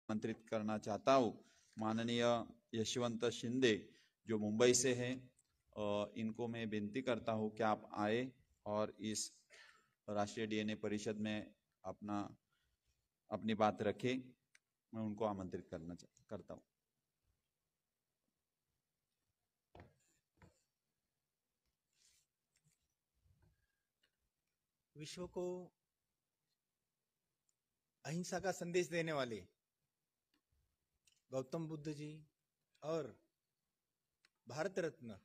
आमंत्रित करना चाहता हूँ माननीय यशवंत शिंदे जो मुंबई से हैं, इनको मैं विनती करता हूँ कि आप आए और इस राष्ट्रीय डीएनए परिषद में अपनी बात रखें। मैं उनको आमंत्रित करता हूँ। विश्व को अहिंसा का संदेश देने वाले गौतम बुद्ध जी और भारत रत्न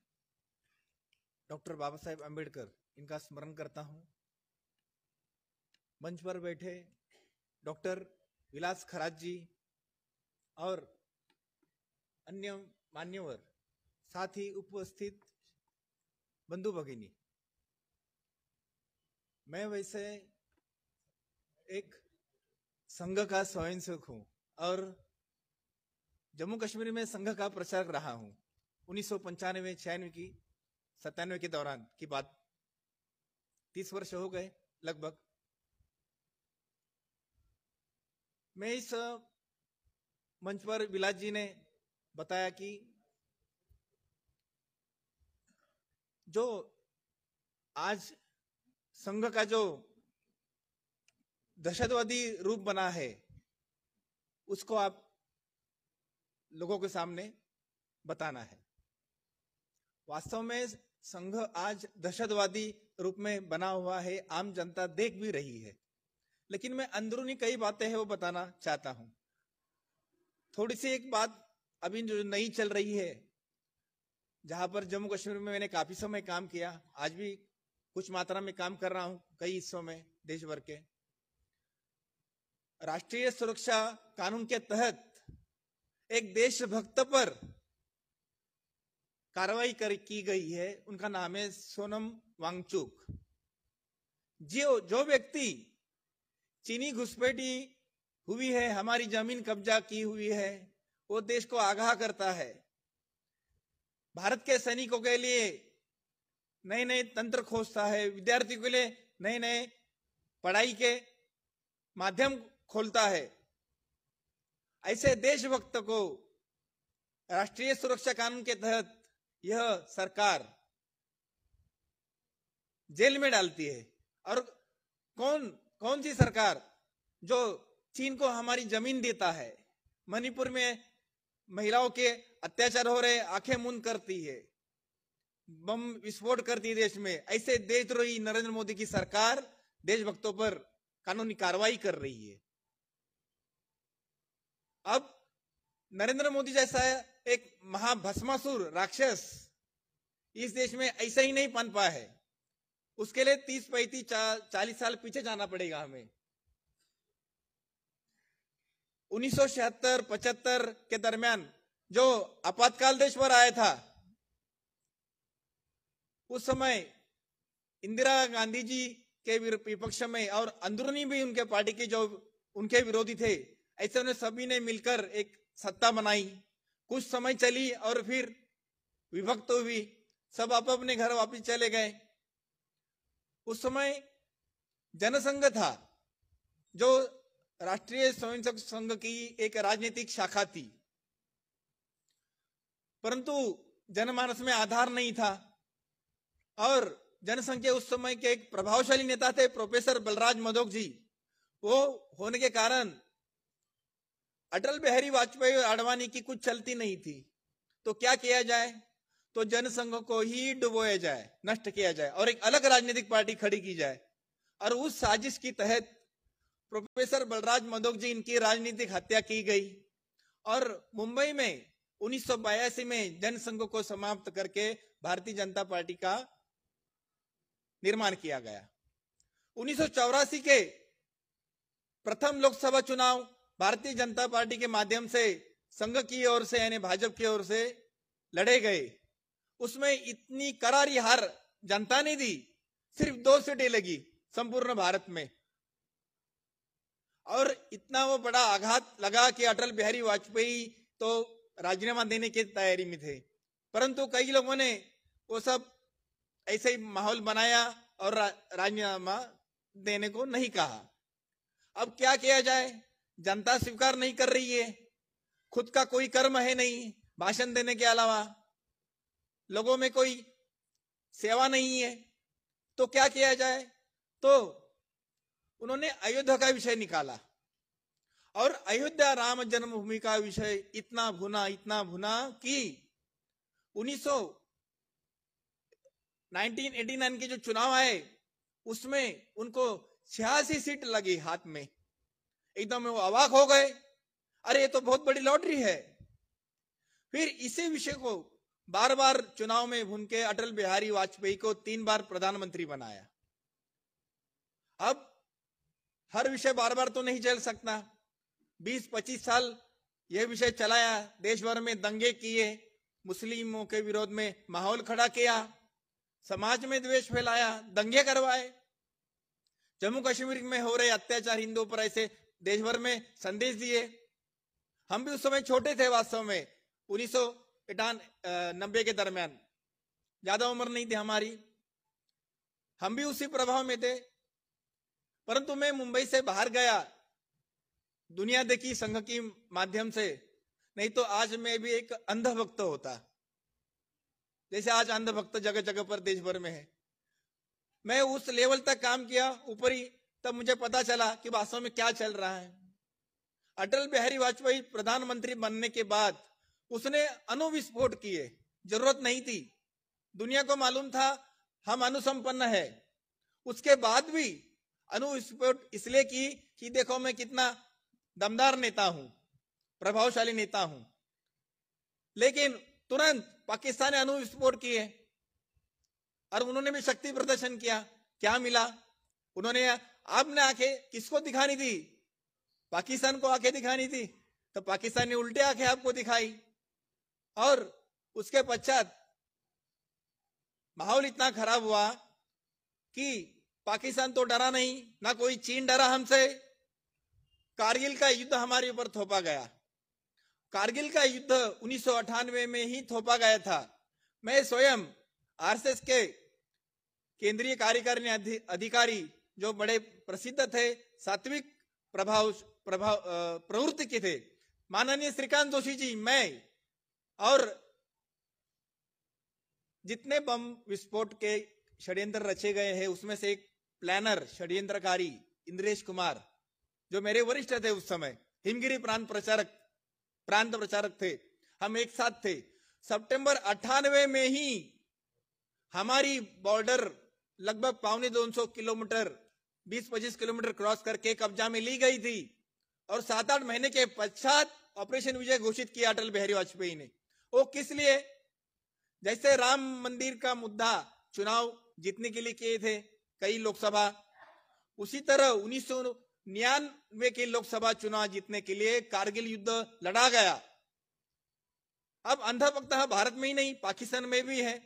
डॉक्टर बाबा साहेब अम्बेडकर, इनका स्मरण करता हूं। मंच पर बैठे डॉक्टर विलास खरात जी और अन्य मान्यवर, साथ ही उपस्थित बंधु भगिनी, मैं वैसे एक संघ का स्वयंसेवक हूं और जम्मू कश्मीर में संघ का प्रचारक रहा हूं। 1995, 96 की 97 के दौरान की बात, 30 वर्ष हो गए लगभग। मैं इस मंच पर विलास जी ने बताया कि जो आज संघ का जो दहशतवादी रूप बना है उसको आप लोगों के सामने बताना है। वास्तव में संघ आज दहशतवादी रूप में बना हुआ है, आम जनता देख भी रही है, लेकिन मैं अंदरूनी कई बातें हैं वो बताना चाहता हूं। थोड़ी सी एक बात अभी जो नई चल रही है, जहां पर जम्मू कश्मीर में मैंने काफी समय काम किया, आज भी कुछ मात्रा में काम कर रहा हूं कई हिस्सों में देश भर के। राष्ट्रीय सुरक्षा कानून के तहत एक देशभक्त पर कार्रवाई की गई है, उनका नाम है सोनम वांगचुक। जो व्यक्ति चीनी घुसपैठी हुई है, हमारी जमीन कब्जा की हुई है, वो देश को आगाह करता है। भारत के सैनिकों के लिए नए नए तंत्र खोजता है, विद्यार्थियों के लिए नए नए पढ़ाई के माध्यम खोलता है। ऐसे देशभक्त को राष्ट्रीय सुरक्षा कानून के तहत यह सरकार जेल में डालती है। और कौन सी सरकार जो चीन को हमारी जमीन देता है, मणिपुर में महिलाओं के अत्याचार हो रहे, आंखें मूंद करती है, बम विस्फोट करती है देश में, ऐसे देशद्रोही नरेंद्र मोदी की सरकार देशभक्तों पर कानूनी कार्रवाई कर रही है। अब नरेंद्र मोदी जैसा एक महाभस्मासुर राक्षस इस देश में ऐसा ही नहीं पनपा है, उसके लिए 30, 35, 40 साल पीछे जाना पड़ेगा हमें। 1976-75 के दरमियान जो आपातकाल देश पर आया था, उस समय इंदिरा गांधी जी के विपक्ष में और अंदरूनी भी उनके पार्टी के जो उनके विरोधी थे, ऐसे उन्हें सभी ने मिलकर एक सत्ता बनाई। कुछ समय चली और फिर विभक्त हुई, सब अपने घर वापस चले गए। उस समय जनसंघ था जो राष्ट्रीय स्वयंसेवक संघ की एक राजनीतिक शाखा थी, परंतु जनमानस में आधार नहीं था। और जनसंघ के उस समय के एक प्रभावशाली नेता थे प्रोफेसर बलराज मधोक जी। वो होने के कारण अटल बिहारी वाजपेयी और आडवाणी की कुछ चलती नहीं थी। तो क्या किया जाए, तो जनसंघ को ही डुबोया जाए, नष्ट किया जाए और एक अलग राजनीतिक पार्टी खड़ी की जाए। और उस साजिश के तहत प्रोफेसर बलराज मधोक जी, इनकी राजनीतिक हत्या की गई और मुंबई में 1982 में जनसंघ को समाप्त करके भारतीय जनता पार्टी का निर्माण किया गया। 1984 के प्रथम लोकसभा चुनाव भारतीय जनता पार्टी के माध्यम से संघ की ओर से यानी भाजपा की ओर से लड़े गए। उसमें इतनी करारी हार जनता ने दी, सिर्फ 2 सीटें लगी संपूर्ण भारत में। और इतना वो बड़ा आघात लगा कि अटल बिहारी वाजपेयी तो राजीनामा देने की तैयारी में थे, परंतु कई लोगों ने वो सब ऐसे ही माहौल बनाया और राजीनामा देने को नहीं कहा। अब क्या किया जाए, जनता स्वीकार नहीं कर रही है, खुद का कोई कर्म है नहीं भाषण देने के अलावा, लोगों में कोई सेवा नहीं है, तो क्या किया जाए? तो उन्होंने अयोध्या का विषय निकाला और अयोध्या राम जन्मभूमि का विषय इतना भुना कि 1989 के जो चुनाव आए उसमें उनको 86 सीट लगी हाथ में। एकदम वो अवाक हो गए, अरे ये तो बहुत बड़ी लॉटरी है। फिर इसी विषय को बार बार चुनाव में भून के अटल बिहारी वाजपेयी को 3 बार प्रधानमंत्री बनाया। अब हर विषय बार बार तो नहीं चल सकता, 20-25 साल यह विषय चलाया, देश भर में दंगे किए, मुस्लिमों के विरोध में माहौल खड़ा किया, समाज में द्वेष फैलाया, दंगे करवाए, जम्मू कश्मीर में हो रहे अत्याचार हिंदुओं पर ऐसे देश भर में संदेश दिए। हम भी उस समय छोटे थे, वास्तव में 1990 के दरमियान, ज्यादा उम्र नहीं थी हमारी, हम भी उसी प्रभाव में थे। परंतु मैं मुंबई से बाहर गया दुनिया देखी संघ के माध्यम से, नहीं तो आज मैं भी एक अंधभक्त होता, जैसे आज अंधभक्त जगह जगह पर देश भर में है। मैं उस लेवल तक काम किया ऊपरी, तब मुझे पता चला कि वास्तव में क्या चल रहा है। अटल बिहारी वाजपेयी प्रधानमंत्री बनने के बाद उसने अणुविस्फोट किए, जरूरत नहीं थी, दुनिया को मालूम था हम अनुसंपन्न है, उसके बाद भी अणुविस्फोट इसलिए की कि देखो मैं कितना दमदार नेता हूं, प्रभावशाली नेता हूं। लेकिन तुरंत पाकिस्तान ने अणुविस्फोट किए और उन्होंने भी शक्ति प्रदर्शन किया। क्या मिला? उन्होंने आपने आंखें किसको दिखानी थी? पाकिस्तान को आंखें दिखानी थी, तो पाकिस्तान ने उल्टे आंखें आपको दिखाई। और उसके पश्चात माहौल इतना खराब हुआ कि पाकिस्तान तो डरा नहीं, ना कोई चीन डरा हमसे। कारगिल का युद्ध हमारे ऊपर थोपा गया। कारगिल का युद्ध 1998 में ही थोपा गया था। मैं स्वयं आरएसएस के केंद्रीय कार्यकारिणी अधिकारी जो बड़े प्रसिद्ध थे, सात्विक प्रवृत्ति के थे, माननीय श्रीकांत जोशी जी, मैं और जितने बम विस्फोट के षड्यंत्र रचे गए हैं उसमें से एक प्लानर षड्यंत्रकारी इंद्रेश कुमार, जो मेरे वरिष्ठ थे उस समय, हिमगिरी प्रांत प्रचारक थे, हम एक साथ थे। सितंबर 98 में ही हमारी बॉर्डर लगभग 250 किलोमीटर 20-25 किलोमीटर क्रॉस करके कब्जा में ली गई थी और 7-8 महीने के पश्चात ऑपरेशन विजय घोषित किया अटल बिहारी वाजपेयी ने। वो किस लिए? जैसे राम मंदिर का मुद्दा चुनाव जीतने के लिए किए थे कई लोकसभा, उसी तरह 1999 के लोकसभा चुनाव जीतने के लिए कारगिल युद्ध लड़ा गया। अब अंधाभक्त भारत में ही नहीं पाकिस्तान में भी है।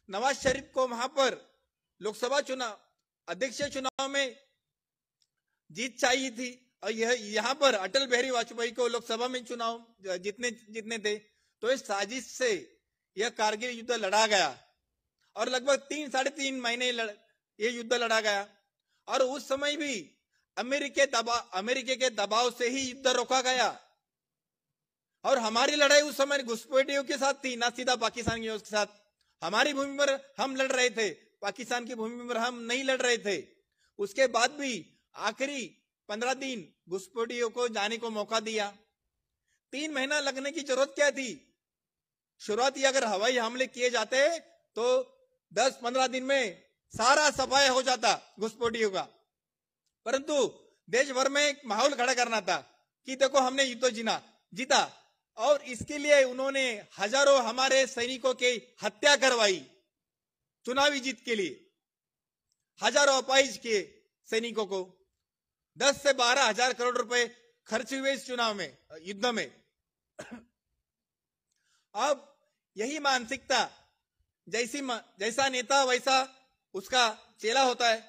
नवाज शरीफ को वहां पर लोकसभा चुनाव अध्यक्ष चुनाव में जीत चाहिए थी और यहाँ पर अटल बिहारी वाजपेयी को लोकसभा में चुनाव जितने थे, तो इस साजिश से यह कारगिल युद्ध लड़ा गया और लगभग 3-3.5 महीने ये युद्ध लड़ा गया। और उस समय भी अमेरिके के दबाव से ही युद्ध रोका गया। और हमारी लड़ाई उस समय घुसपैठियों के साथ थी, ना सीधा पाकिस्तानियों के साथ। हमारी भूमि पर हम लड़ रहे थे, पाकिस्तान की भूमि पर हम नहीं लड़ रहे थे। उसके बाद भी आखिरी 15 दिन घुसपैठियों को जाने को मौका दिया। 3 महीना लगने की जरूरत क्या थी? शुरुआती अगर हवाई हमले किए जाते तो 10-15 दिन में सारा सफाया हो जाता घुसपैठियों का। परंतु देश भर में एक माहौल खड़ा करना था कि देखो हमने युद्ध जीता और इसके लिए उन्होंने हजारों हमारे सैनिकों की हत्या करवाई। चुनावी जीत के लिए हजारों अपाहिज किए सैनिकों को, 10 से 12 हजार करोड़ रुपए खर्च हुए इस चुनाव में, युद्ध में। अब यही मानसिकता, जैसा नेता वैसा उसका चेला होता है।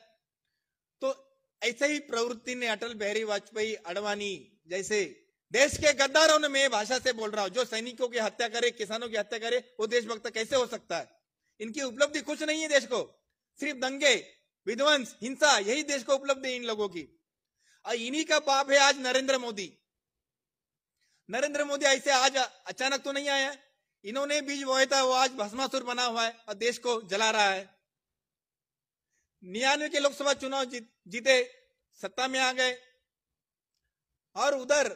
तो ऐसे ही प्रवृत्ति ने अटल बिहारी वाजपेयी, अडवाणी जैसे देश के गद्दारों ने, मैं भाषा से बोल रहा हूं, जो सैनिकों की हत्या करे, किसानों की हत्या करे, वो देशभक्त कैसे हो सकता है? इनकी उपलब्धि कुछ नहीं है देश को, सिर्फ दंगे, विध्वंस, हिंसा, यही देश को उपलब्धि है इन लोगों की। और इन्हीं का बाप है आज नरेंद्र मोदी। नरेंद्र मोदी ऐसे आज अचानक तो नहीं आया, इन्होंने बीज बोया था, वो आज भस्मासुर बना हुआ है और देश को जला रहा है। 99 के लोकसभा चुनाव जीते, सत्ता में आ गए, और उधर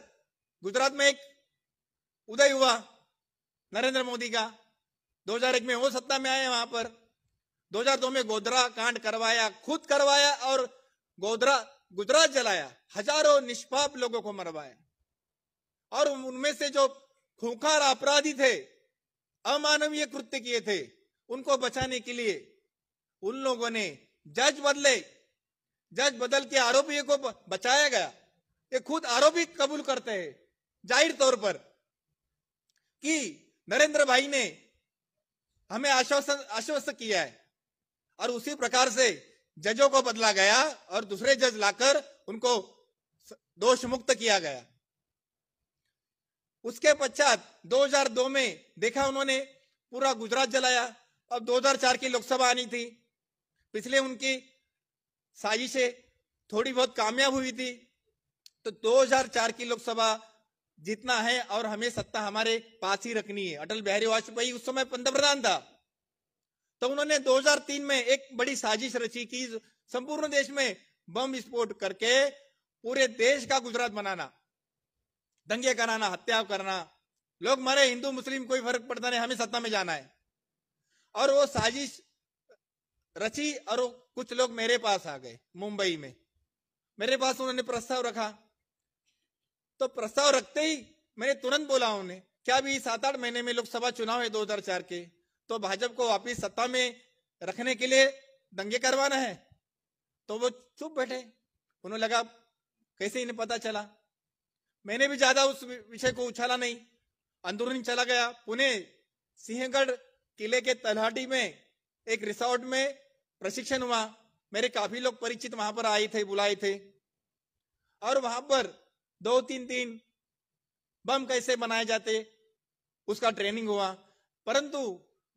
गुजरात में एक उदय हुआ नरेंद्र मोदी का। 2001 में वो सत्ता में आए, वहां पर 2002 में गोधरा कांड करवाया, खुद करवाया, और गुजरात जलाया, हजारों निष्पाप लोगों को मरवाया। और उनमें से जो खूंखार अपराधी थे, अमानवीय कृत्य किए थे, उनको बचाने के लिए उन लोगों ने जज बदल के आरोपियों को बचाया गया। ये खुद आरोपी कबूल करते हैं जाहिर तौर पर कि नरेंद्र भाई ने हमें आश्वस्त किया है, और उसी प्रकार से जजों को बदला गया और दूसरे जज लाकर उनको दोष मुक्त किया गया। उसके पश्चात 2002 में देखा उन्होंने पूरा गुजरात जलाया। अब 2004 की लोकसभा आनी थी, पिछले उनकी साजिशें थोड़ी बहुत कामयाब हुई थी, तो 2004 की लोकसभा जीतना है और हमें सत्ता हमारे पास ही रखनी है। अटल बिहारी वाजपेयी उस समय पंतप्रधान था, तो उन्होंने 2003 में एक बड़ी साजिश रची कि संपूर्ण देश में बम विस्फोट करके पूरे देश का गुजरात बनाना, दंगे कराना, हत्या करना, लोग मरे, हिंदू मुस्लिम कोई फर्क पड़ता नहीं, हमें सत्ता में जाना है। और वो साजिश रची और कुछ लोग मेरे पास आ गए मुंबई में, मेरे पास उन्होंने प्रस्ताव रखा। तो प्रस्ताव रखते ही मैंने तुरंत बोला उन्हें, क्या अभी 7-8 महीने में लोकसभा चुनाव है 2004 के, तो भाजपा को वापिस सत्ता में रखने के लिए दंगे करवाना है? तो वो चुप बैठे, उन्हें लगा कैसे इन्हें पता चला। मैंने भी ज्यादा उस विषय को उछाला नहीं, अंदरूनी चला गया। पुणे सिंहगढ़ किले के तलहटी में एक रिसोर्ट में प्रशिक्षण हुआ, मेरे काफी लोग परिचित वहां पर आए थे, बुलाए थे, और वहां पर 2-3 दिन बम कैसे बनाए जाते उसका ट्रेनिंग हुआ। परंतु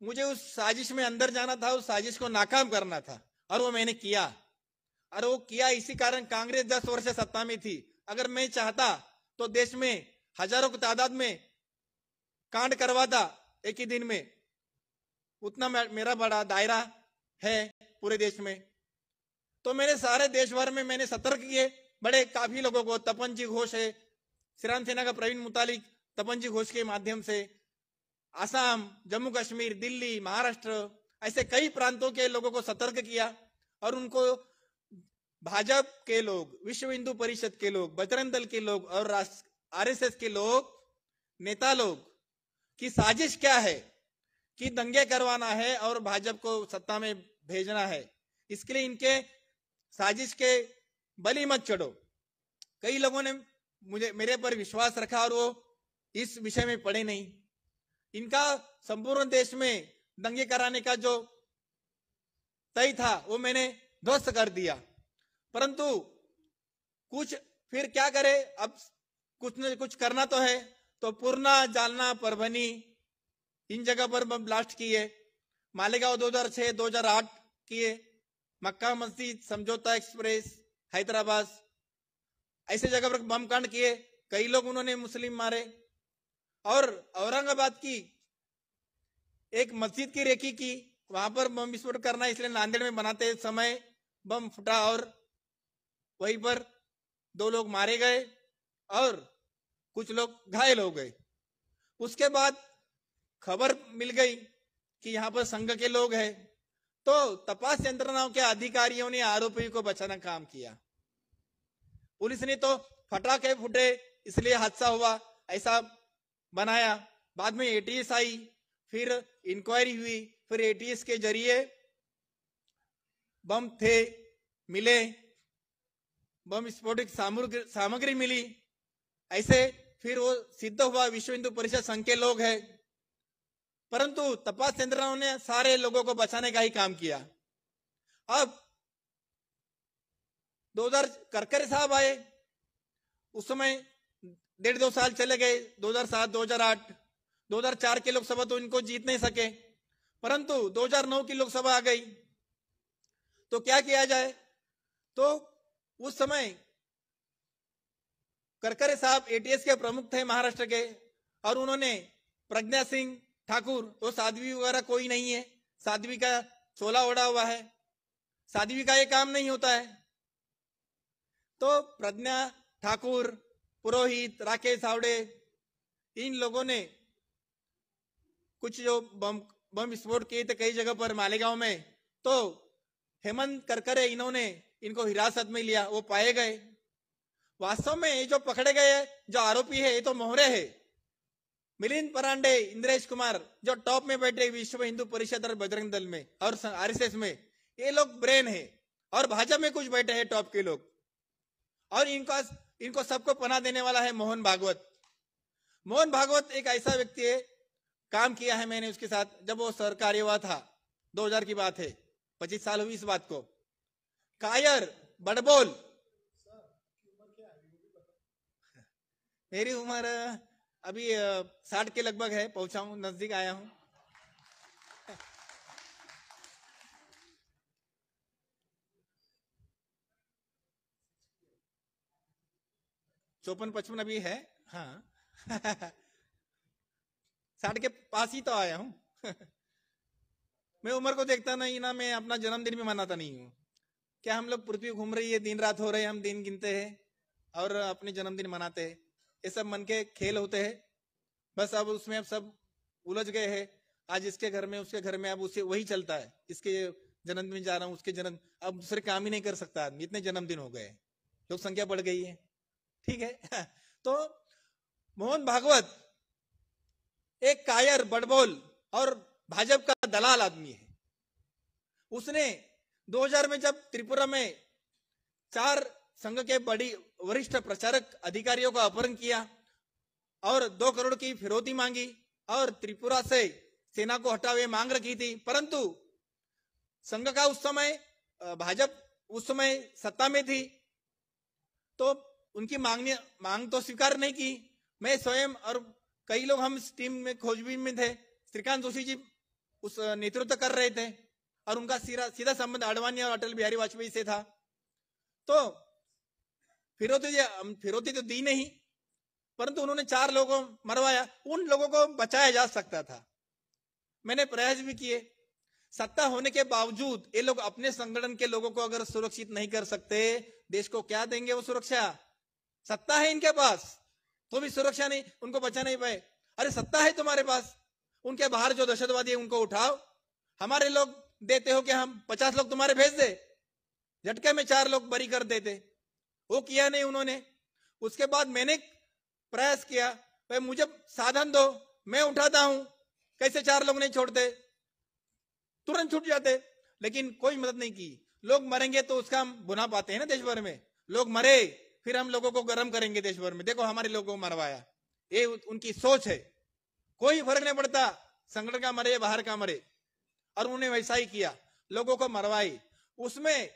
मुझे उस साजिश में अंदर जाना था, उस साजिश को नाकाम करना था, और वो मैंने किया। और वो किया इसी कारण, कांग्रेस 10 वर्ष सत्ता में थी, अगर मैं चाहता तो देश में हजारों की तादाद में कांड करवाता एक ही दिन में। उतना मेरा बड़ा दायरा है पूरे देश में। तो मैंने सारे देश भर में मैंने सतर्क किए बड़े काफी लोगों को। तपन जी घोष है, श्रीराम सेना का प्रवीण मुतालिक, तपन जी घोष के माध्यम से आसाम, जम्मू कश्मीर, दिल्ली, महाराष्ट्र, ऐसे कई प्रांतों के लोगों को सतर्क किया, और उनको भाजपा के लोग, विश्व हिंदू परिषद के लोग, बजरंग दल के लोग और आरएसएस के लोग, नेता लोग की साजिश क्या है कि दंगे करवाना है और भाजपा को सत्ता में भेजना है। इसके लिए इनके साजिश के बलि मत चढ़ो। कई लोगों ने मेरे पर विश्वास रखा और वो इस विषय में पड़े नहीं। इनका संपूर्ण देश में दंगे कराने का जो तय था वो मैंने ध्वस्त कर दिया। परंतु कुछ फिर क्या करे, अब कुछ न कुछ करना तो है। तो पूर्णा, जालना, परभनी, इन जगह पर बम ब्लास्ट किए। मालेगांव 2006, 2008 किए। मक्का मस्जिद, समझौता एक्सप्रेस, हैदराबाद, ऐसे जगह पर बम कांड किए। कई लोग उन्होंने मुस्लिम मारे। और औरंगाबाद की एक मस्जिद की रेकी की, वहां पर बम विस्फोट करना, इसलिए नांदेड़ में बनाते समय बम फटा और वहीं पर 2 लोग मारे गए और कुछ लोग घायल हो गए। उसके बाद खबर मिल गई कि यहाँ पर संघ के लोग हैं, तो तपास यंत्रणाओं के अधिकारियों ने आरोपी को बचाना काम किया। पुलिस ने तो फटाके फूटे इसलिए हादसा हुआ ऐसा बनाया। बाद में एटीएस आई, फिर इंक्वायरी हुई, फिर एटीएस के जरिए बम थे मिले, बम विस्फोटक सामग्री मिली। ऐसे फिर वो सिद्ध हुआ विश्व हिंदू परिषद संघ के लोग हैं। परंतु तपास यंत्रणाओं ने सारे लोगों को बचाने का ही काम किया। अब 2000 करकरे साहब आए, उस समय 1.5-2 साल चले गए। 2007, 2008, 2004 की लोकसभा तो इनको जीत नहीं सके, परंतु 2009 की लोकसभा आ गई। तो क्या किया जाए, तो उस समय करकरे साहब एटीएस के प्रमुख थे महाराष्ट्र के, और उन्होंने प्रज्ञा सिंह ठाकुर, वो साध्वी वगैरह कोई नहीं है, साध्वी का चोला ओढ़ा हुआ है, साध्वी का ये काम नहीं होता है। तो प्रज्ञा ठाकुर, पुरोहित, राकेश सावड़े, इन लोगों ने कुछ जो बम विस्फोट किए थे कई जगह पर मालेगांव में, तो हेमंत करकरे इन्होंने इनको हिरासत में लिया, वो पाए गए। वास्तव में ये जो पकड़े गए जो आरोपी है ये तो मोहरे है। मिलिंद परांडे, इंद्रेश कुमार जो टॉप में बैठे विश्व हिंदू परिषद और बजरंग दल में और आरएसएस में, ये लोग ब्रेन है, और भाजपा में कुछ बैठे हैं टॉप के लोग, और इनको सबको पनाह देने वाला है मोहन भागवत। मोहन भागवत एक ऐसा व्यक्ति है, काम किया है मैंने उसके साथ जब वो सरकारी हुआ था, 2000 की बात है, 25 साल हुई इस बात को। कायर, बड़बोल, मेरी उम्र अभी 60 के लगभग है, पहुंचा हूं, नजदीक आया हूं। चौपन 55 अभी है, हाँ। 60 के पास ही तो आया हूं। मैं उम्र को देखता नहीं ना, मैं अपना जन्मदिन भी मनाता नहीं हूं। क्या हम लोग पृथ्वी घूम रही है, दिन रात हो रहे हैं, हम दिन गिनते हैं और अपने जन्मदिन मनाते हैं। ये सब मन के खेल होते हैं, बस अब उसमें अब सब उलझ गए हैं। आज इसके घर में उसके घर में अब उसे वही चलता है, इसके जन्मदिन जा रहा हूँ, उसके जन्म, अब दूसरे काम ही नहीं कर सकता आदमी, इतने जन्मदिन हो गए, लोक संख्या बढ़ गई है, ठीक है। तो मोहन भागवत एक कायर, बड़बोल और भाजपा का दलाल आदमी है। उसने 2000 में जब त्रिपुरा में 4 संघ के बड़ी वरिष्ठ प्रचारक अधिकारियों का अपहरण किया और 2 करोड़ की फिरौती मांगी और त्रिपुरा से सेना को हटावे मांग रखी थी, परंतु संघ का उस समय भाजपा उस समय सत्ता में थी, तो उनकी मांग तो स्वीकार नहीं की। मैं स्वयं और कई लोग हम इस टीम में खोजबीन में थे, श्रीकांत जोशी जी उस नेतृत्व कर रहे थे और उनका सीधा संबंध आडवाणी और अटल बिहारी वाजपेयी से था। तो फिरौती तो दी नहीं, परंतु उन्होंने 4 लोगों को मरवाया। उन लोगों को बचाया जा सकता था, मैंने प्रयास भी किए। सत्ता होने के बावजूद ये लोग अपने संगठन के लोगों को अगर सुरक्षित नहीं कर सकते, देश को क्या देंगे वो सुरक्षा? सत्ता है इनके पास तो भी सुरक्षा नहीं, उनको बचा नहीं पाए। अरे सत्ता है तुम्हारे पास, उनके बाहर जो दहशतवादी है उनको उठाओ, हमारे लोग देते हो कि हम 50 लोग तुम्हारे भेज दे, झटके में 4 लोग बरी कर देते, वो किया नहीं उन्होंने। उसके बाद मैंने प्रयास किया, भाई मुझे साधन दो, मैं उठाता हूं, कैसे 4 लोग नहीं छोड़ते, तुरंत छूट जाते, लेकिन कोई मदद नहीं की। लोग मरेंगे तो उसका हम बुना पाते हैं ना, देश भर में लोग मरे फिर हम लोगों को गर्म करेंगे देश भर में, देखो हमारे लोगों को मरवाया, ये उनकी सोच है। कोई फर्क नहीं पड़ता संगठन का मरे बाहर का मरे, और उन्होंने वैसा ही किया, लोगों को मरवाई। उसमें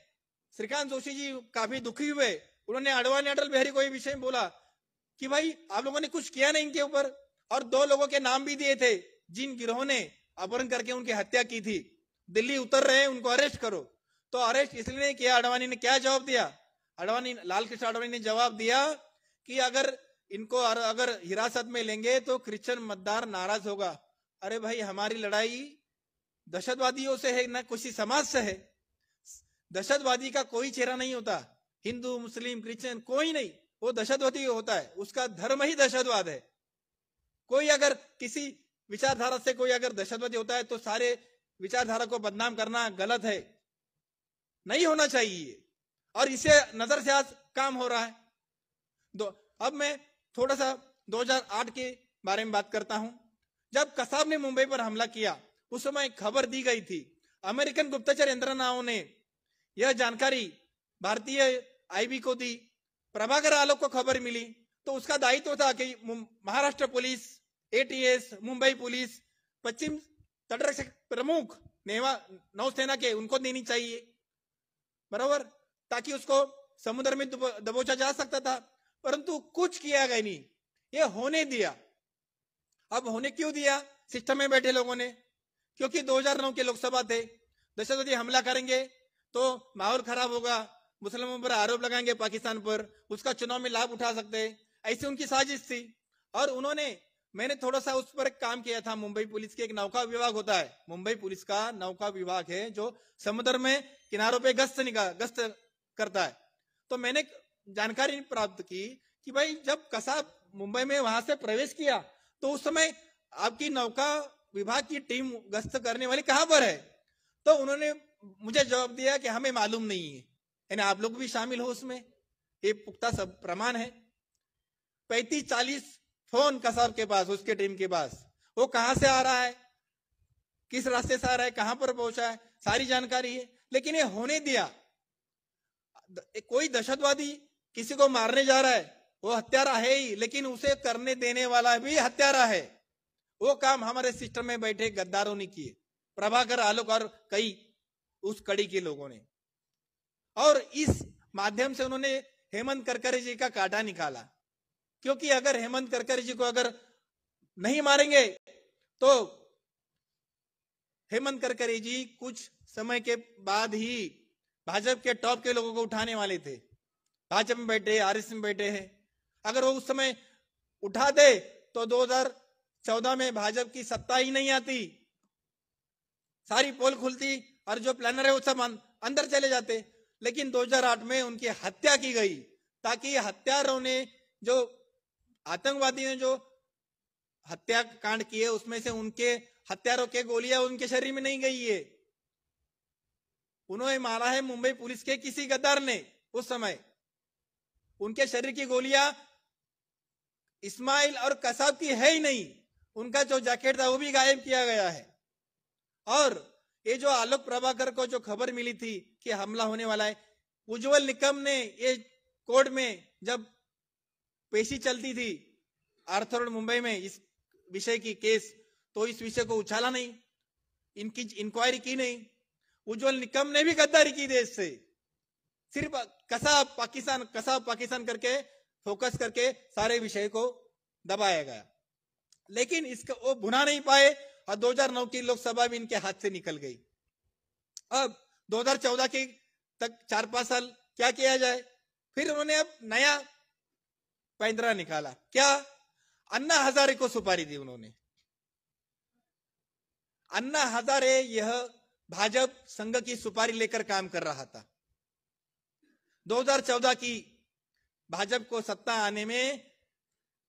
श्रीकांत जोशी जी काफी दुखी हुए, उन्होंने आडवाणी अटल बिहारी को ये विषय बोला कि भाई आप लोगों ने कुछ किया नहीं इनके ऊपर, और 2 लोगों के नाम भी दिए थे जिन गिरोह ने अपहरण करके उनकी हत्या की थी, दिल्ली उतर रहे हैं, उनको अरेस्ट करो। तो अरेस्ट इसलिए नहीं किया, आडवाणी ने क्या जवाब दिया, लाल कृष्ण आडवाणी ने जवाब दिया कि अगर इनको अगर हिरासत में लेंगे तो क्रिश्चियन मतदार नाराज होगा। अरे भाई हमारी लड़ाई दहशतवादियों से है ना किसी समाज से है। दहशतवादी का कोई चेहरा नहीं होता, हिंदू मुस्लिम क्रिश्चियन कोई नहीं, वो दहशतवादी होता है, उसका धर्म ही दहशतवाद है। कोई अगर किसी विचारधारा से कोई अगर दहशतवादी होता है तो सारे विचारधारा को बदनाम करना गलत है, नहीं होना चाहिए, और इसे नजर से आज काम हो रहा है। अब मैं थोड़ा सा 2008 के बारे में बात करता हूं। जब कसाब ने मुंबई पर हमला किया उस समय खबर दी गई थी, अमेरिकन गुप्तचर यंत्रणाओं ने यह जानकारी भारतीय आईबी को दी, प्रभाकर आलोक को खबर मिली, तो उसका दायित्व था कि Maharashtra police, ATS, Mumbai police, पश्चिम तटरक्षक प्रमुख नौसेना के उनको देनी चाहिए, बराबर, ताकि उसको समुद्र में दबोचा जा सकता था, परंतु कुछ किया गया नहीं, ये होने दिया। अब होने क्यों दिया? सिस्टम में बैठे लोगों ने, क्योंकि 2009 के लोकसभा थे, दहशतवादी हमला करेंगे तो माहौल खराब होगा, मुसलमानों पर आरोप लगाएंगे पाकिस्तान पर, उसका चुनाव में लाभ उठा सकते हैं, ऐसी उनकी साजिश थी। और मैंने थोड़ा सा उस पर एक काम किया था। मुंबई पुलिस के एक नौका विभाग होता है, मुंबई पुलिस का नौका विभाग है जो समुद्र में किनारों पे गश्त करता है। तो मैंने जानकारी प्राप्त की कि भाई जब कसाब मुंबई में वहां से प्रवेश किया तो उस समय आपकी नौका विभाग की टीम गश्त करने वाली कहां पर है। तो उन्होंने मुझे जवाब दिया कि हमें मालूम नहीं है, यानी आप लोग भी शामिल हो उसमें, ये पुख्ता सब प्रमाण है। 35-40 फोन कसाब के पास, उसके टीम के पास, वो कहां से आ रहा है, किस रास्ते से आ रहा है, कहां पर पहुंचा है, सारी जानकारी है। लेकिन ये होने दिया। कोई दहशतवादी किसी को मारने जा रहा है, वो हत्यारा है ही, लेकिन उसे करने देने वाला भी हत्यारा है। वो काम हमारे सिस्टम में बैठे गद्दारों ने किए, प्रभाकर, आलोक और कई उस कड़ी के लोगों ने। और इस माध्यम से उन्होंने हेमंत करकरे जी का काटा निकाला, क्योंकि अगर हेमंत करकरे जी को अगर नहीं मारेंगे तो हेमंत करकरे जी कुछ समय के बाद ही भाजपा के टॉप के लोगों को उठाने वाले थे। भाजपा में बैठे, आरएसएस में बैठे हैं। अगर वो उस समय उठा दे तो 2014 में भाजपा की सत्ता ही नहीं आती, सारी पोल खुलती और जो प्लानर है वो सब अंदर चले जाते। लेकिन 2008 में उनकी हत्या की गई, ताकि हत्यारों ने, जो आतंकवादी ने जो हत्याकांड किए, उसमें से उनके हत्यारों के गोलियां उनके शरीर में नहीं गई है, उन्होंने मारा है मुंबई पुलिस के किसी गद्दार ने। उस समय उनके शरीर की गोलियां इस्माइल और कसाब की है ही नहीं, उनका जो जैकेट था वो भी गायब किया गया है। और ये जो आलोक प्रभाकर को जो खबर मिली थी कि हमला होने वाला है, उज्जवल निकम ने ये कोर्ट में जब पेशी चलती थी आर्थर रोड मुंबई में इस विषय की केस, तो इस विषय को उछाला नहीं, इनकी इंक्वायरी की नहीं। उज्जवल निकम ने भी गद्दारी की देश से, सिर्फ कसाब पाकिस्तान करके फोकस करके सारे विषय को दबाया गया। लेकिन इसको वो भुना नहीं पाए और 2009 की लोकसभा भी इनके हाथ से निकल गई। अब 2014 के तक 4-5 साल क्या किया जाए, फिर उन्होंने अब नया पैंतरा निकाला। क्या? अन्ना हजारे को सुपारी दी उन्होंने। अन्ना हजारे यह भाजपा संघ की सुपारी लेकर काम कर रहा था। 2014 की भाजपा को सत्ता आने में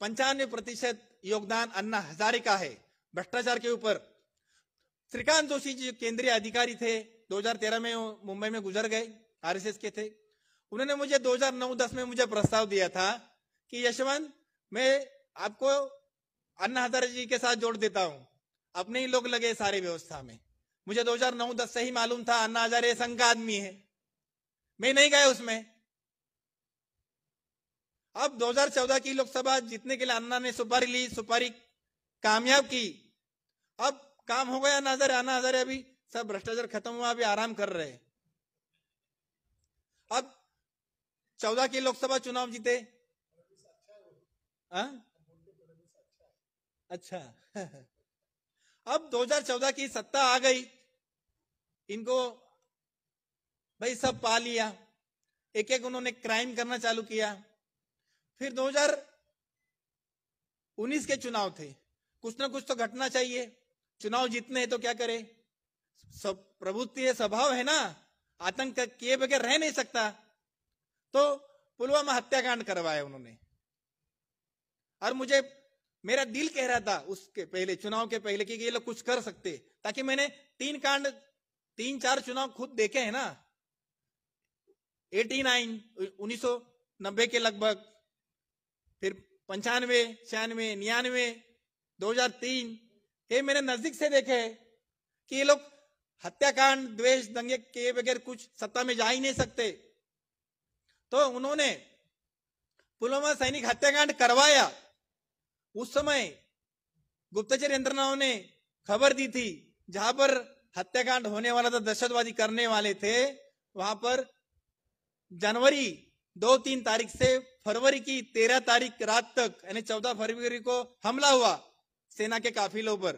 95% योगदान अन्ना हजारे का है भ्रष्टाचार के ऊपर। श्रीकांत जोशी जी केंद्रीय अधिकारी थे, 2013 में मुंबई में गुजर गए, आरएसएस के थे। उन्होंने मुझे 2009-10 में मुझे प्रस्ताव दिया था कि यशवंत, मैं आपको अन्ना हजारे जी के साथ जोड़ देता हूं, अपने ही लोग लगे सारी व्यवस्था में। मुझे 2009-10 से ही मालूम था अन्ना हजारे संघ का आदमी है, मैं नहीं गया उसमें। अब 2014 की लोकसभा जीतने के लिए अन्ना ने सुपारी ली, सुपारी कामयाब की। अब काम हो गया, अन्ना हजारे अभी सब भ्रष्टाचार खत्म हुआ, अभी आराम कर रहे। अब 14 की लोकसभा चुनाव जीते। अच्छा अब 2014 की सत्ता आ गई, इनको भाई सब पा लिया, एक एक उन्होंने क्राइम करना चालू किया। फिर 2019 के चुनाव थे, कुछ ना कुछ तो घटना चाहिए, चुनाव जीतने हैं तो क्या करे, सब प्रभुत्व स्वभाव है ना, आतंक किए बगैर रह नहीं सकता। तो पुलवामा हत्याकांड करवाया उन्होंने। और मुझे मेरा दिल कह रहा था उसके पहले, चुनाव के पहले, कि ये लोग कुछ कर सकते, ताकि मैंने 3-4 चुनाव खुद देखे हैं ना, 1990 के लगभग, फिर 95, 96, 99, 2003, ये मैंने नजदीक से देखे कि ये लोग हत्याकांड, द्वेष, दंगे के बगैर कुछ सत्ता में जा ही नहीं सकते। तो उन्होंने पुलवामा सैनिक हत्याकांड करवाया। उस समय गुप्तचर यंत्रणाओं ने खबर दी थी, जहां पर हत्याकांड होने वाला था, दहशतवादी करने वाले थे, वहां पर जनवरी 2-3 तारीख से फरवरी की 13 तारीख रात तक, यानी 14 फरवरी को हमला हुआ सेना के काफिलों पर।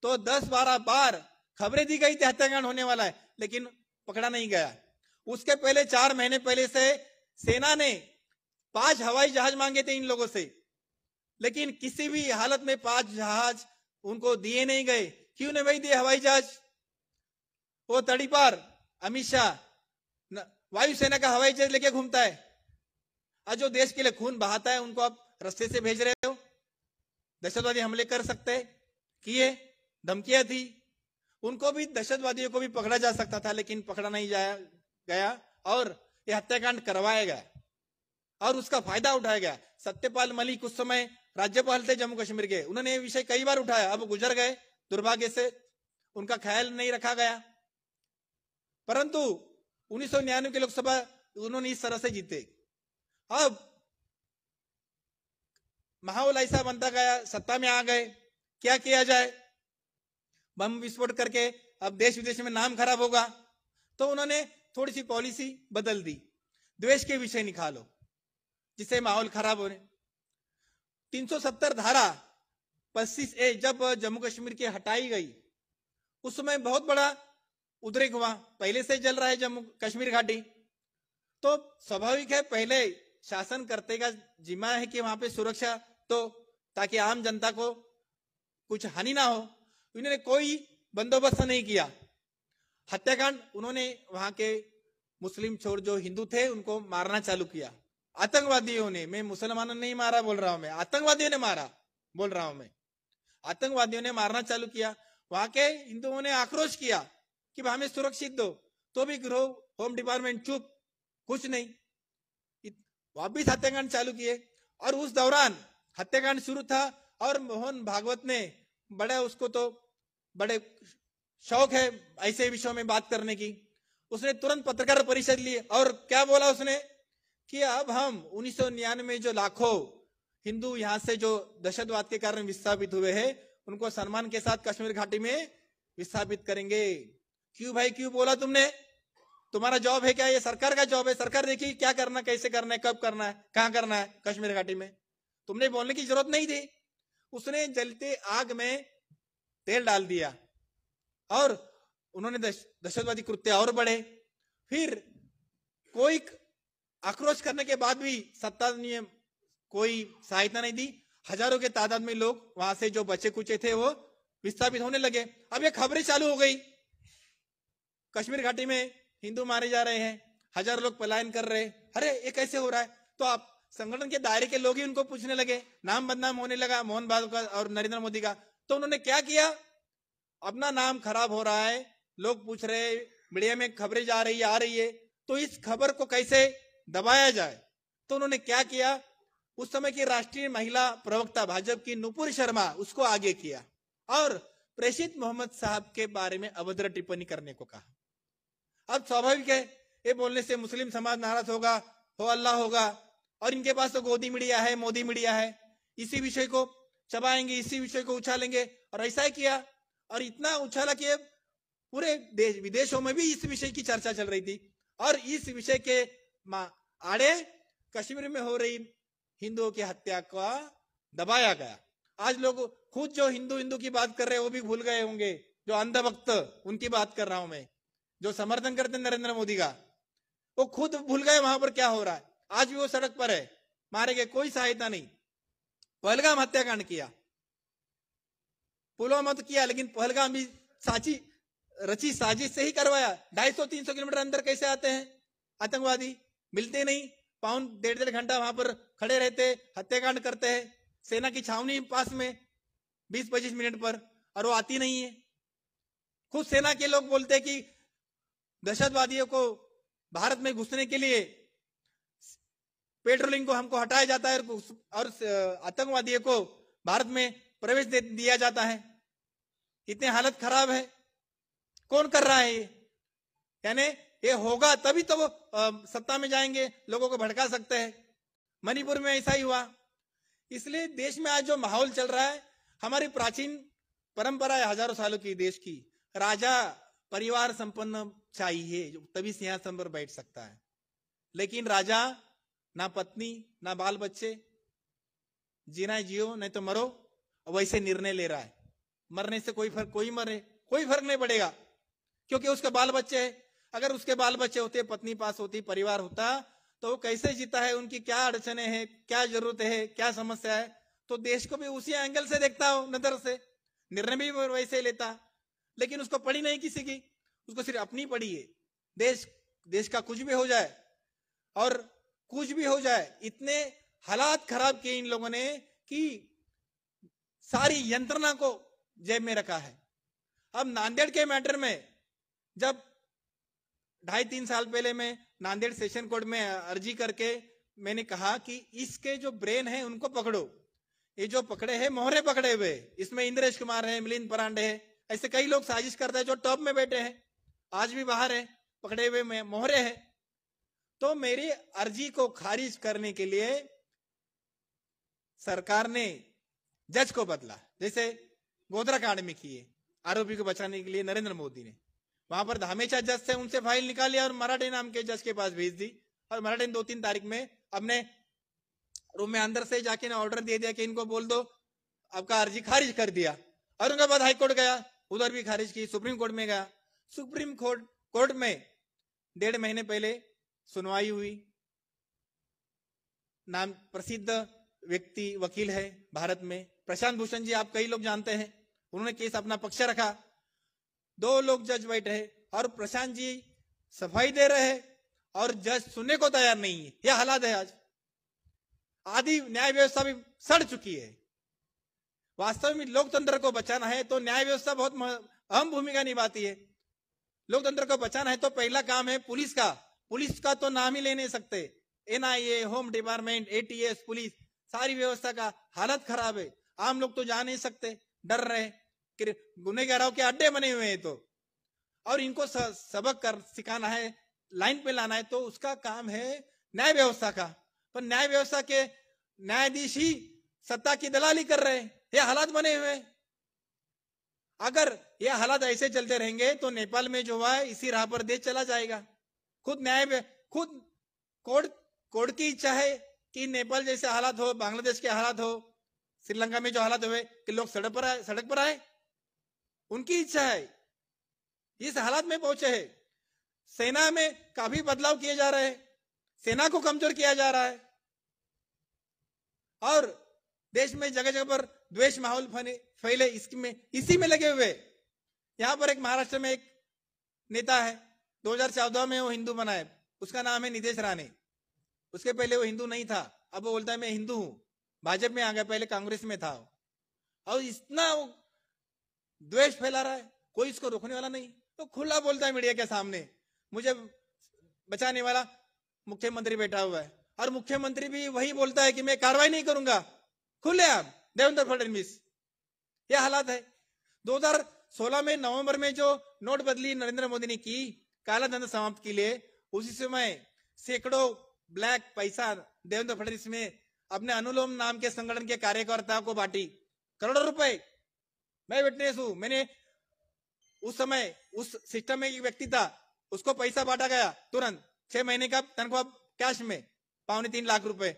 तो 10-12 बार खबरें दी गई थी हत्याकांड होने वाला है, लेकिन पकड़ा नहीं गया। उसके पहले 4 महीने पहले से सेना ने 5 हवाई जहाज मांगे थे इन लोगों से, लेकिन किसी भी हालत में 5 जहाज उनको दिए नहीं गए। क्यों नहीं भाई दिए हवाई जहाज? वो तड़ीपार अमित शाह वायुसेना का हवाई जहाज लेके घूमता है, और जो देश के लिए खून बहाता है उनको आप रास्ते से भेज रहे हो। दहशतवादी हमले कर सकते किए, धमकियां थी, उनको भी, दहशतवादियों को भी पकड़ा जा सकता था, लेकिन पकड़ा नहीं गया और ये हत्याकांड करवाया गया और उसका फायदा उठाया गया। सत्यपाल मलिक उस समय राज्यपाल थे जम्मू कश्मीर के, उन्होंने ये विषय कई बार उठाया, अब गुजर गए, दुर्भाग्य से उनका ख्याल नहीं रखा गया। परंतु 1999 की लोकसभा उन्होंने इस तरह से जीते। अब माहौल ऐसा बनता गया, सत्ता में आ गए, क्या किया जाए, बम विस्फोट करके अब देश विदेश में नाम खराब होगा, तो उन्होंने थोड़ी सी पॉलिसी बदल दी, द्वेष के विषय निकालो जिससे माहौल खराब होने। 370 धारा 25A जब जम्मू कश्मीर की हटाई गई, उस समय बहुत बड़ा उद्रेक हुआ, पहले से जल रहा है जम्मू कश्मीर घाटी, तो स्वाभाविक है पहले शासन करते का जिम्मा है कि वहां पे सुरक्षा, तो ताकि आम जनता को कुछ हानि ना हो, इन्होंने कोई बंदोबस्त नहीं किया। हत्याकांड, उन्होंने वहां के मुस्लिम छोड़ जो हिंदू थे उनको मारना चालू किया। आतंकवादियों ने, मैं मुसलमानों ने नहीं मारा बोल रहा हूं, मैं आतंकवादियों ने मारा बोल रहा हूं, मैं आतंकवादियों ने मारना चालू किया। वहां के हिंदुओं ने आक्रोश किया कि हमें सुरक्षित दो, तो भी गृह होम डिपार्टमेंट चुप, कुछ नहीं, वापिस हत्याकांड चालू किए। और उस दौरान हत्याकांड शुरू था और मोहन भागवत ने बड़े, उसको तो बड़े शौक है ऐसे विषयों में बात करने की, उसने तुरंत पत्रकार परिषद ली और क्या बोला उसने कि अब हम 1999 में जो लाखों हिंदू यहां से जो दहशतवाद के कारण विस्थापित हुए हैं उनको सम्मान के साथ कश्मीर घाटी में विस्थापित करेंगे। क्यों भाई, क्यों बोला तुमने? तुम्हारा जॉब है क्या? ये सरकार का जॉब है, सरकार देखिए क्या करना, कैसे करना है, कब करना है, कहां करना है कश्मीर घाटी में। तुमने बोलने की जरूरत नहीं थी। उसने जलते आग में तेल डाल दिया और उन्होंने दहशतवादी कृत्य और बढ़े। फिर कोई आक्रोश करने के बाद भी सत्ता ने कोई सहायता नहीं दी, हजारों के तादाद में लोग वहां से जो बचे कुचे थे वो विस्थापित होने लगे। अब ये खबरें चालू हो गई, कश्मीर घाटी में हिंदू मारे जा रहे हैं, हजारों लोग पलायन कर रहे हैं, अरे ये कैसे हो रहा है? तो आप संगठन के दायरे के लोग ही उनको पूछने लगे, नाम बदनाम होने लगा मोहन भागवत का और नरेंद्र मोदी का। तो उन्होंने क्या किया, अपना नाम खराब हो रहा है, लोग पूछ रहे, मीडिया में खबरें जा रही है, आ रही है, तो इस खबर को कैसे दबाया जाए। तो उन्होंने क्या किया, उस समय की राष्ट्रीय महिला प्रवक्ता भाजपा की नुपुर शर्मा, उसको आगे किया और प्रेषित मोहम्मद साहब के बारे में अभद्र टिप्पणी करने को कहा। अब स्वाभाविक है ये बोलने से मुस्लिम समाज नाराज होगा, हो अल्लाह होगा, और इनके पास तो गोदी मीडिया है, मोदी मीडिया है, इसी विषय को चबाएंगे, इसी विषय को उछालेंगे। और ऐसा ही किया और इतना उछाला कि पूरे देश विदेशों में भी इस विषय की चर्चा चल रही थी और इस विषय के आड़े कश्मीर में हो रही हिंदुओं की हत्या का दबाया गया। आज लोग खुद जो हिंदू की बात कर रहे हैं वो भी भूल गए होंगे, जो अंधभक्त उनकी बात कर रहा हूं मैं, जो समर्थन करते हैं नरेंद्र मोदी का, वो खुद भूल गए वहां पर क्या हो रहा है। आज भी वो सड़क पर है, मारे गए, कोई सहायता नहीं। पहलगाम हत्याकांड किया, पुलवामा तो किया, लेकिन पहलगाम भी रची साजिश से ही करवाया। 250-300 किलोमीटर अंदर कैसे आते हैं आतंकवादी, मिलते नहीं, पाउन 1.5 घंटा वहां पर खड़े रहते, हत्याकांड करते हैं, सेना की छावनी पास में 20-25 मिनट पर, और वो आती नहीं है। खुद सेना के लोग बोलते हैं कि दहशतवादियों को भारत में घुसने के लिए पेट्रोलिंग को हमको हटाया जाता है और आतंकवादियों को भारत में प्रवेश दिया जाता है। इतने हालत खराब है, कौन कर रहा है ये? यानी ये होगा तभी तो वो सत्ता में जाएंगे, लोगों को भड़का सकते हैं। मणिपुर में ऐसा ही हुआ। इसलिए देश में आज जो माहौल चल रहा है, हमारी प्राचीन परंपरा है हजारों सालों की देश की, राजा परिवार संपन्न चाहिए जो तभी सिंहासन पर बैठ सकता है। लेकिन राजा ना पत्नी ना बाल बच्चे, जीना है जियो नहीं तो मरो, वैसे निर्णय ले रहा है। मरने से कोई फर्क नहीं पड़ेगा क्योंकि उसके बाल बच्चे है। अगर उसके बाल बच्चे होते, पत्नी पास होती, परिवार होता, तो वो कैसे जीता है, उनकी क्या अड़चने हैं, क्या जरूरत है, क्या समस्या है, तो देश को भी उसी एंगल से देखता हो, नजर से निर्णय भी वैसे ही लेता। लेकिन उसको पड़ी नहीं किसी की, उसको सिर्फ अपनी पड़ी है। देश का कुछ भी हो जाए और कुछ भी हो जाए, इतने हालात खराब किए इन लोगों ने कि सारी यंत्रणा को जेब में रखा है। अब नांदेड़ के मैटर में जब 2.5-3 साल पहले मैं नांदेड़ सेशन कोर्ट में अर्जी करके मैंने कहा कि इसके जो ब्रेन है उनको पकड़ो, ये जो पकड़े हैं मोहरे पकड़े हुए, इसमें इंद्रेश कुमार है, मिलिंद परांडे है, ऐसे कई लोग साजिश करते हैं जो टॉप में बैठे हैं, आज भी बाहर है, पकड़े हुए मोहरे हैं। तो मेरी अर्जी को खारिज करने के लिए सरकार ने जज को बदला, जैसे गोधरा कांड में किए, आरोपी को बचाने के लिए नरेंद्र मोदी ने वहां पर हमेशा जज से उनसे फाइल निकाली और मराठे नाम के जज के पास भेज दी, और मराठे ने 2-3 तारीख में अपने रूम में अंदर से जाके ना ऑर्डर दे दिया कि इनको बोल दो आपका अर्जी खारिज कर दिया। और उनके बाद हाईकोर्ट गया, उधर भी खारिज की, सुप्रीम कोर्ट में गया, सुप्रीम कोर्ट में 1.5 महीने पहले सुनवाई हुई। नाम प्रसिद्ध व्यक्ति वकील है भारत में, प्रशांत भूषण जी, आप कई लोग जानते हैं, उन्होंने केस अपना पक्ष रखा, 2 लोग जज बैठे और प्रशांत जी सफाई दे रहे हैं और जज सुनने को तैयार नहीं है। यह हालात है आज। आधी न्याय व्यवस्था भी सड़ चुकी है। वास्तव में लोकतंत्र को बचाना है तो न्याय व्यवस्था बहुत अहम भूमिका निभाती है। लोकतंत्र को बचाना है तो पहला काम है पुलिस का। पुलिस का तो नाम ही ले नहीं सकते, NIA, home department, ATS, police, सारी व्यवस्था का हालत खराब है। आम लोग तो जा नहीं सकते, डर रहे कि गुनहगारों के अड्डे बने हुए हैं। तो और इनको सबक सिखाना है, लाइन पे लाना है, तो उसका काम है न्याय व्यवस्था का। पर न्याय व्यवस्था के न्यायाधीश ही सत्ता की दलाली कर रहे हैं, ये हालात बने हुए। अगर ये हालात ऐसे चलते रहेंगे तो नेपाल में जो हुआ है इसी राह पर देश चला जाएगा। खुद कोर्ट की इच्छा है कि नेपाल जैसे हालात हो, बांग्लादेश के हालात हो, श्रीलंका में जो हालात हुए कि लोग सड़क पर आए, उनकी इच्छा है, इस हालात में पहुंचे है। सेना में काफी बदलाव किए जा रहे हैं, सेना को कमजोर किया जा रहा है और देश में जगह जगह पर द्वेष माहौल फैले, इसी में लगे हुए। यहां पर एक महाराष्ट्र में एक नेता है, 2014 में वो हिंदू बना है, उसका नाम है नितेश राणे। उसके पहले वो हिंदू नहीं था, अब वो बोलता है मैं हिंदू हूं, भाजपा में आ गया, पहले कांग्रेस में था। और इतना द्वेष फैला रहा है, कोई इसको रोकने वाला नहीं। तो खुला बोलता है मीडिया के सामने, मुझे बचाने वाला मुख्यमंत्री बैठा हुआ है, और मुख्यमंत्री भी वही बोलता है कि मैं कार्रवाई नहीं करूंगा, खुलेआम देवेंद्र फडणवीस। यह हालात है। 2016 में नवंबर में जो नोटबंदी नरेंद्र मोदी ने की काला धन समाप्त के लिए, उसी समय सैकड़ों ब्लैक पैसा देवेंद्र फडणवीस ने अपने अनुलोम नाम के संगठन के कार्यकर्ताओं को बांटी, करोड़ों रुपए। मैं विटनेस हूं, मैंने उस समय उस सिस्टम में एक व्यक्ति था, उसको पैसा बांटा गया तुरंत, 6 महीने का तनख्वाह कैश में 2.25 लाख रुपए।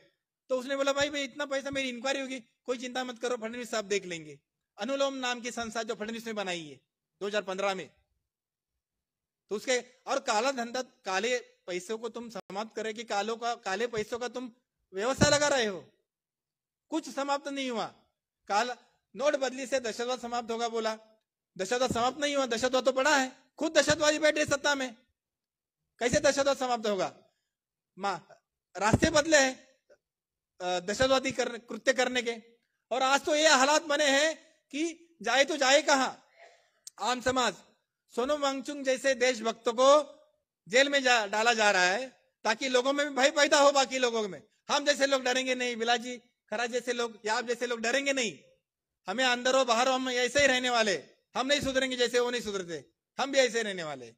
तो उसने बोला भाई इतना पैसा, मेरी इंक्वायरी होगी, कोई चिंता मत करो, फडणवीस साहब देख लेंगे। अनुलोम नाम की संस्था जो फडणवीस ने बनाई है 2015 में, तो उसके और काला धंधा, काले पैसों को तुम समाप्त करे कि काले पैसों का तुम व्यवस्था लगा रहे हो, कुछ समाप्त नहीं हुआ। काला नोट बदली से दहशतवाद समाप्त होगा बोला, दहशतवाद समाप्त नहीं हुआ, दहशतवाद तो पड़ा है, खुद दहशतवादी बैठे सत्ता में, कैसे दहशतवाद समाप्त होगा? रास्ते बदले हैं दहशतवादी कृत्य करने के, और आज तो ये हालात बने हैं कि जाए तो जाए कहां आम समाज। सोनम वांगचुक जैसे देशभक्तों को जेल में डाला जा रहा है ताकि लोगों में भी भय पैदा हो, बाकी लोगों में। हम जैसे लोग डरेंगे नहीं, बिलाजी खरा जैसे लोग या आप जैसे लोग डरेंगे नहीं, हमें अंदर हो बाहर हो हम ऐसे ही रहने वाले, हम नहीं सुधरेंगे जैसे वो नहीं सुधरते, हम भी ऐसे रहने वाले।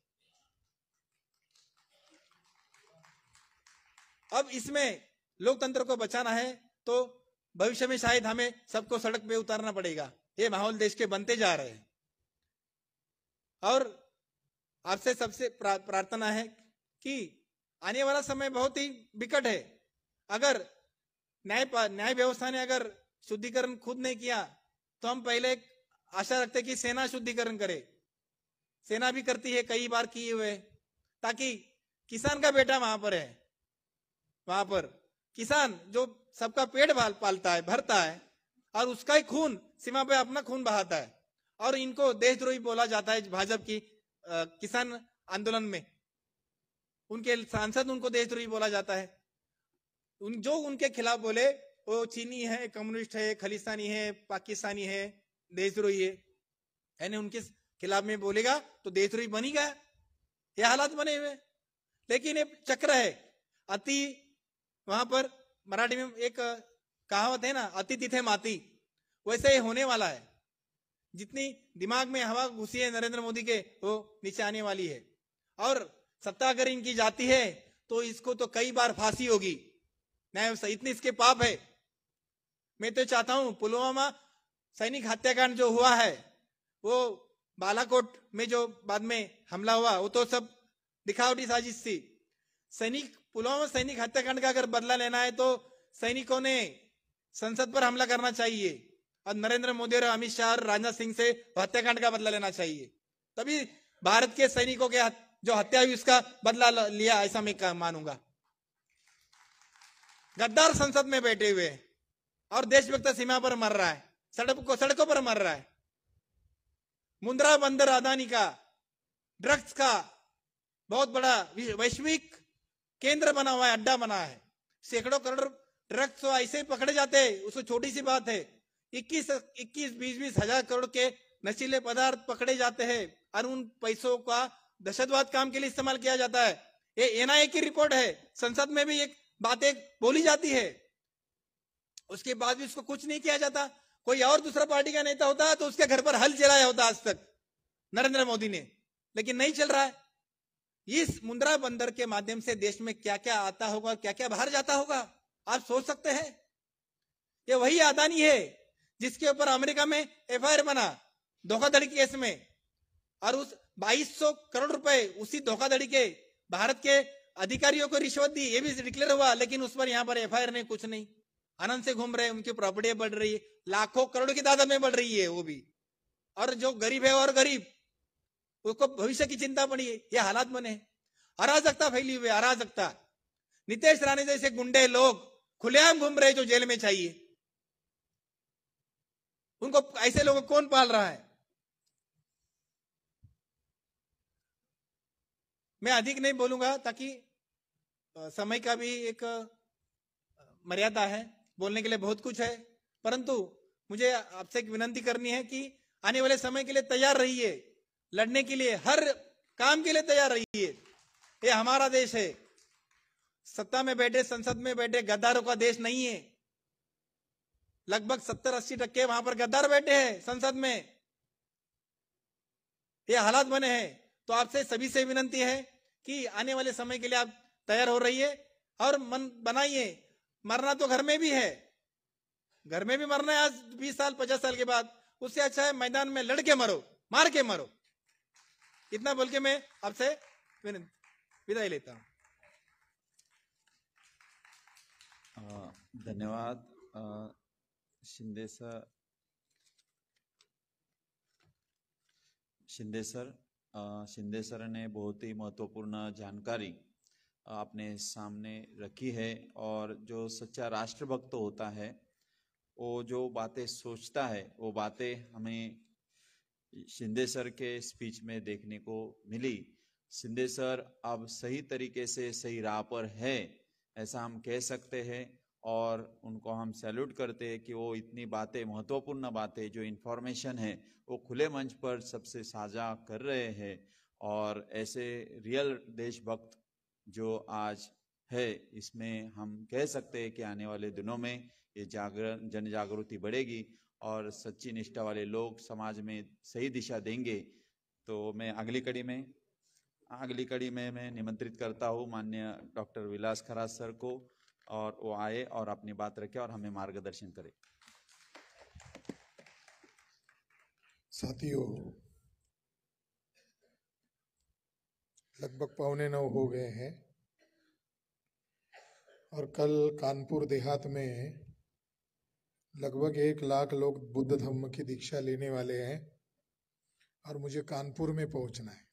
अब इसमें लोकतंत्र को बचाना है तो भविष्य में शायद हमें सबको सड़क पे उतारना पड़ेगा। ये माहौल देश के बनते जा रहे हैं और आपसे सबसे प्रार्थना है कि आने वाला समय बहुत ही विकट है। अगर न्याय व्यवस्था ने अगर शुद्धिकरण खुद नहीं किया तो हम पहले आशा रखते कि सेना शुद्धिकरण करे। सेना भी करती है, कई बार किए हुए, ताकि किसान का बेटा वहां पर है, वहां पर किसान जो सबका पेट पालता है, भरता है, और उसका ही खून सीमा पे अपना खून बहाता है, और इनको देशद्रोही बोला जाता है भाजपा की किसान आंदोलन में। उनके सांसद उनको देशद्रोही बोला जाता है। जो उनके खिलाफ बोले वो चीनी है, कम्युनिस्ट है, खालिस्तानी है, पाकिस्तानी है, देशद्रोही है, यानी उनके खिलाफ में बोलेगा तो देशद्रोही बनी गया। ये हालात बने हुए। लेकिन ये चक्र है, अति, वहां पर मराठी में एक कहावत है ना, अति तिथे माती, वैसे ही होने वाला है। जितनी दिमाग में हवा घुसी है नरेंद्र मोदी के, वो नीचे आने वाली है। और सत्ता अगर इनकी जाती है तो इसको तो कई बार फांसी होगी, नहीं इतनी इसके पाप है। मैं तो चाहता हूं पुलवामा सैनिक हत्याकांड जो हुआ है, वो बालाकोट में जो बाद में हमला हुआ, वो तो सब दिखावटी साजिश थी। पुलवामा सैनिक हत्याकांड का अगर बदला लेना है तो सैनिकों ने संसद पर हमला करना चाहिए, और नरेंद्र मोदी और अमित शाह और राजनाथ सिंह से हत्याकांड का बदला लेना चाहिए। तभी भारत के सैनिकों के जो हत्या हुई उसका बदला लिया, ऐसा मैं मानूंगा। गद्दार संसद में बैठे हुए और देशभक्त सीमा पर मर रहा है, सड़कों पर मर रहा है। मुंद्रा बंदर अदानी का ड्रग्स का बहुत बड़ा वैश्विक केंद्र बना हुआ है, अड्डा बना है। सैकड़ों करोड़ ड्रग्स तो ऐसे पकड़े जाते हैं, उसको छोटी सी बात है। 21-20 हजार करोड़ के नशीले पदार्थ पकड़े जाते हैं, और उन पैसों का दहशतवाद काम के लिए इस्तेमाल किया जाता है। ये एनआईए की रिपोर्ट है, संसद में भी एक बातें बोली जाती है, उसके बाद भी उसको कुछ नहीं किया जाता। कोई और दूसरा पार्टी का नेता होता तो उसके घर पर हल चलाया होता आज तक नरेंद्र मोदी ने, लेकिन नहीं चल रहा है। इस मुंद्रा बंदर के माध्यम से देश में क्या क्या आता होगा और क्या क्या बाहर जाता होगा, आप सोच सकते हैं। ये वही अदानी है जिसके ऊपर अमेरिका में एफआईआर बना धोखाधड़ी केस में, और उस 2200 करोड़ रुपए उसी धोखाधड़ी के भारत के अधिकारियों को रिश्वत दी, ये भी डिक्लेयर हुआ, लेकिन उस पर यहाँ पर एफआईआर नहीं, कुछ नहीं। आनंद से घूम रहे, उनकी प्रॉपर्टी बढ़ रही है, लाखों करोड़ की तादाद में बढ़ रही है वो भी, और जो गरीब है और गरीब उसको भविष्य की चिंता पड़ी है। ये हालात बने, अराजकता फैली हुई है, अराजकता। नितेश राणे जैसे गुंडे लोग खुलेआम घूम रहे जो जेल में चाहिए, उनको ऐसे लोगों को कौन पाल रहा है। मैं अधिक नहीं बोलूंगा ताकि समय का भी एक मर्यादा है, बोलने के लिए बहुत कुछ है, परंतु मुझे आपसे एक विनती करनी है कि आने वाले समय के लिए तैयार रहिए, लड़ने के लिए, हर काम के लिए तैयार रहिए। ये हमारा देश है, सत्ता में बैठे, संसद में बैठे गद्दारों का देश नहीं है। लगभग 70-80% वहां पर गद्दार बैठे हैं संसद में। ये हालात बने हैं, तो आपसे सभी से विनती है कि आने वाले समय के लिए आप तैयार हो रहिए और मन बनाइए। मरना तो घर में भी है, घर में भी मरना है आज 20 साल 50 साल के बाद, उससे अच्छा है मैदान में लड़ के मरो, मार के मरो। इतना बोल के मैं आपसे विदाई लेता हूं। धन्यवाद शिंदे सर ने बहुत ही महत्वपूर्ण जानकारी अपने सामने रखी है, और जो सच्चा राष्ट्रभक्त होता है वो जो बातें सोचता है वो बातें हमें शिंदे सर के स्पीच में देखने को मिली। शिंदे सर अब सही तरीके से सही राह पर है, ऐसा हम कह सकते हैं, और उनको हम सैल्यूट करते हैं कि वो इतनी बातें, महत्वपूर्ण बातें, जो इन्फॉर्मेशन है वो खुले मंच पर सबसे साझा कर रहे हैं। और ऐसे रियल देशभक्त जो आज है, इसमें हम कह सकते हैं कि आने वाले दिनों में ये जन जागृति बढ़ेगी और सच्ची निष्ठा वाले लोग समाज में सही दिशा देंगे। तो मैं अगली कड़ी में मैं निमंत्रित करता हूँ माननीय डॉक्टर विलास खराज सर को, और वो आए और अपनी बात रखे और हमें मार्गदर्शन करे। साथियों, लगभग 8:45 हो गए हैं, और कल कानपुर देहात में लगभग 1 लाख लोग बुद्ध धम्म की दीक्षा लेने वाले हैं, और मुझे कानपुर में पहुंचना है।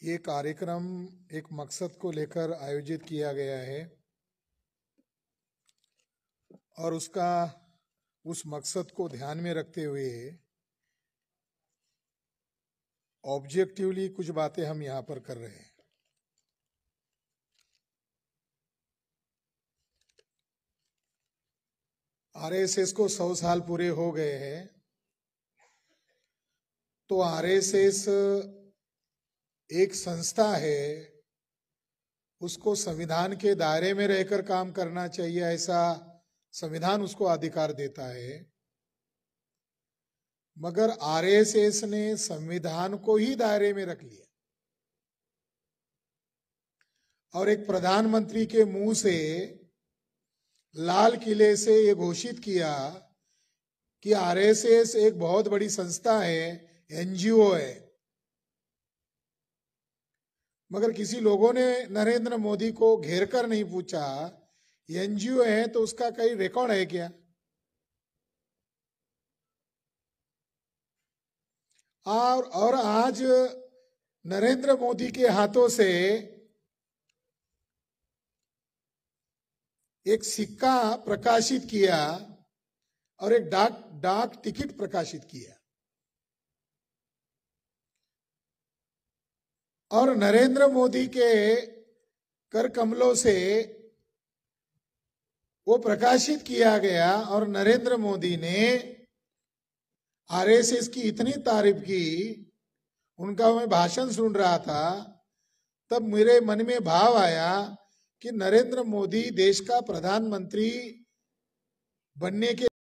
ये कार्यक्रम एक मकसद को लेकर आयोजित किया गया है और उस मकसद को ध्यान में रखते हुए ऑब्जेक्टिवली कुछ बातें हम यहां पर कर रहे हैं। आरएसएस को 100 साल पूरे हो गए हैं, तो आरएसएस एक संस्था है, उसको संविधान के दायरे में रहकर काम करना चाहिए, ऐसा संविधान उसको अधिकार देता है। मगर आरएसएस ने संविधान को ही दायरे में रख लिया और एक प्रधानमंत्री के मुंह से लाल किले से ये घोषित किया कि आरएसएस एक बहुत बड़ी संस्था है, एनजीओ है। मगर किसी लोगों ने नरेंद्र मोदी को घेर कर नहीं पूछा एनजीओ है तो उसका कई रिकॉर्ड है क्या? और आज नरेंद्र मोदी के हाथों से एक सिक्का प्रकाशित किया और एक डाक टिकट प्रकाशित किया और नरेंद्र मोदी के कर कमलों से वो प्रकाशित किया गया और नरेंद्र मोदी ने आरएसएस की इतनी तारीफ की। उनका मैं भाषण सुन रहा था, तब मेरे मन में भाव आया कि नरेंद्र मोदी देश का प्रधानमंत्री बनने के